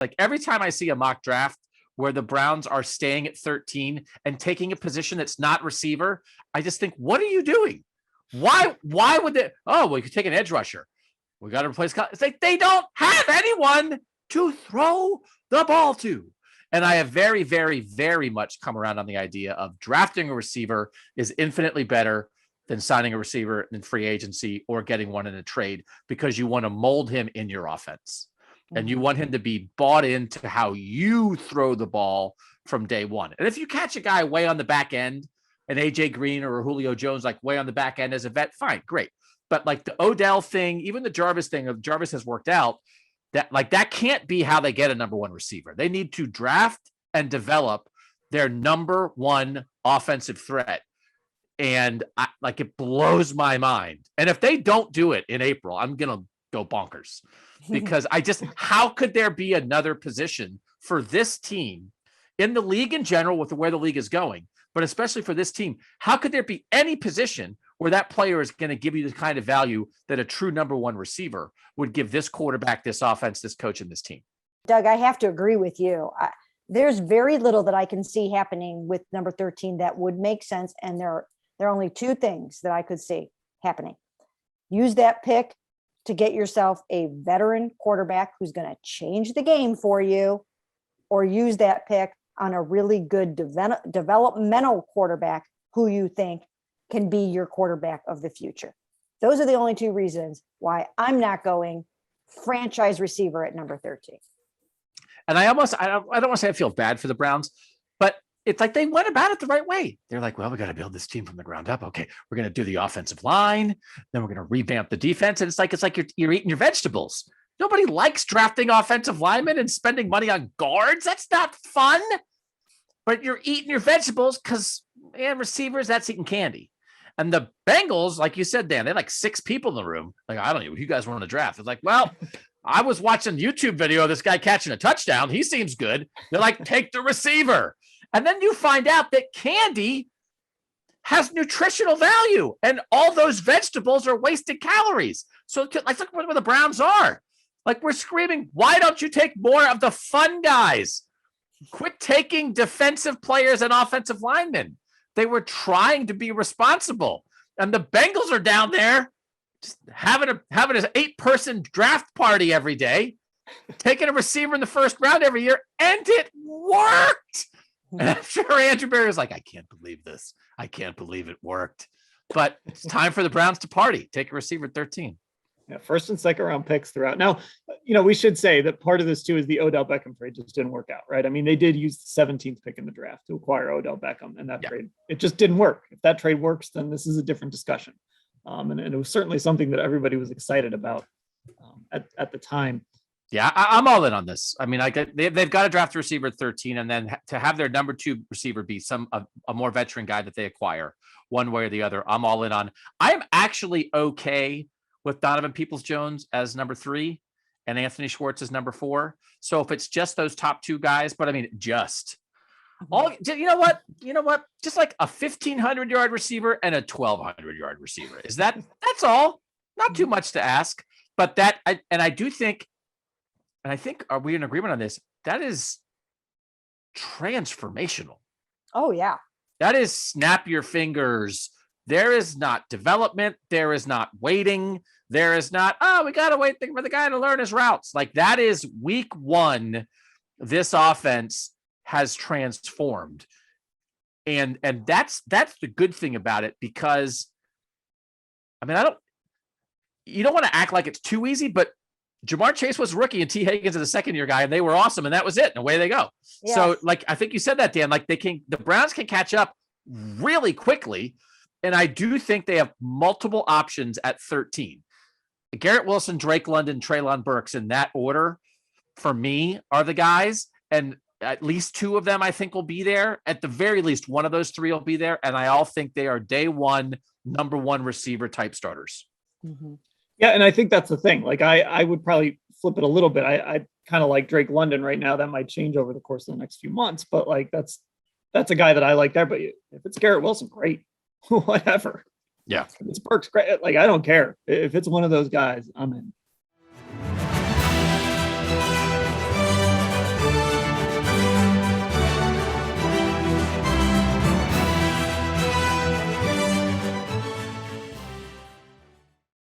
Like every time I see a mock draft where the Browns are staying at 13 and taking a position that's not receiver, I just think, what are you doing? Why would they? Oh, well, you could take an edge rusher. We got to replace. It's like they don't have anyone to throw the ball to. And I have very, very, very much come around on the idea of drafting a receiver is infinitely better than signing a receiver in free agency or getting one in a trade, because you want to mold him in your offense. And you want him to be bought into how you throw the ball from day one. And if you catch a guy way on the back end, an AJ Green or a Julio Jones, like way on the back end as a vet, fine, great. But like the Odell thing, even the Jarvis thing of Jarvis has worked out, that can't be how they get a number one receiver. They need to draft and develop their number one offensive threat. And it blows my mind. And if they don't do it in April, I'm going to go bonkers, because how could there be another position for this team in the league in general with where the league is going, but especially for this team? How could there be any position where that player is going to give you the kind of value that a true number one receiver would give this quarterback, this offense, this coach, and this team? Doug, I have to agree with you. There's very little that I can see happening with number 13 that would make sense. And there are only two things that I could see happening. Use that pick to get yourself a veteran quarterback who's going to change the game for you, or use that pick on a really good developmental quarterback who you think can be your quarterback of the future. Those are the only two reasons why I'm not going franchise receiver at number 13. And I don't want to say I feel bad for the Browns, but it's like they went about it the right way. They're like, well, we got to build this team from the ground up. Okay, we're going to do the offensive line. Then we're going to revamp the defense. And it's like you're eating your vegetables. Nobody likes drafting offensive linemen and spending money on guards. That's not fun. But you're eating your vegetables because, receivers, that's eating candy. And the Bengals, like you said, Dan, they had like 6 people in the room. Like, I don't know who you guys want to draft. It's like, well, I was watching a YouTube video of this guy catching a touchdown. He seems good. They're like, take the receiver. And then you find out that candy has nutritional value and all those vegetables are wasted calories. So like, look where the Browns are. Like, we're screaming, why don't you take more of the fun guys? Quit taking defensive players and offensive linemen. They were trying to be responsible. And the Bengals are down there just having an 8-person draft party every day, taking a receiver in the first round every year, and it worked. And I'm sure Andrew Berry was like, I can't believe this. I can't believe it worked. But it's time for the Browns to party. Take a receiver at 13. Yeah, first and second round picks throughout. Now, we should say that part of this too is the Odell Beckham trade just didn't work out, right? I mean, they did use the 17th pick in the draft to acquire Odell Beckham, and that trade, it just didn't work. If that trade works, then this is a different discussion. And it was certainly something that everybody was excited about at the time. Yeah, I'm all in on this. I mean, they've got to draft a receiver at 13, and then to have their number 2 receiver be a more veteran guy that they acquire one way or the other. I'm all in on. I am actually okay with Donovan Peoples-Jones as number 3 and Anthony Schwartz as number 4. So if it's just those top 2 guys, but I mean, you know what? Just like a 1,500-yard receiver and a 1,200-yard receiver. That's all. Not too much to ask. But I do think, and I think, are we in agreement on this? That is transformational. Oh, yeah. That is snap your fingers. There is not development. There is not waiting. There is not, we got to wait for the guy to learn his routes. Like, that is week 1. This offense has transformed. And that's the good thing about it, because, I mean, you don't want to act like it's too easy, but Jamar Chase was a rookie and T. Higgins is a second-year guy, and they were awesome, and that was it. And away they go. Yes. So, like, I think you said that, Dan. Like, the Browns can catch up really quickly, and I do think they have multiple options at 13. Garrett Wilson, Drake London, Treylon Burks, in that order, for me, are the guys, and at least 2 of them I think will be there. At the very least, one of those 3 will be there, and I all think they are day 1, number 1 receiver type starters. Mm-hmm. Yeah, and I think that's the thing. Like, I would probably flip it a little bit. I kind of like Drake London right now. That might change over the course of the next few months, but like that's a guy that I like there. But if it's Garrett Wilson, great, whatever. Yeah, if it's Burks, great. Like, I don't care if it's one of those guys. I'm in.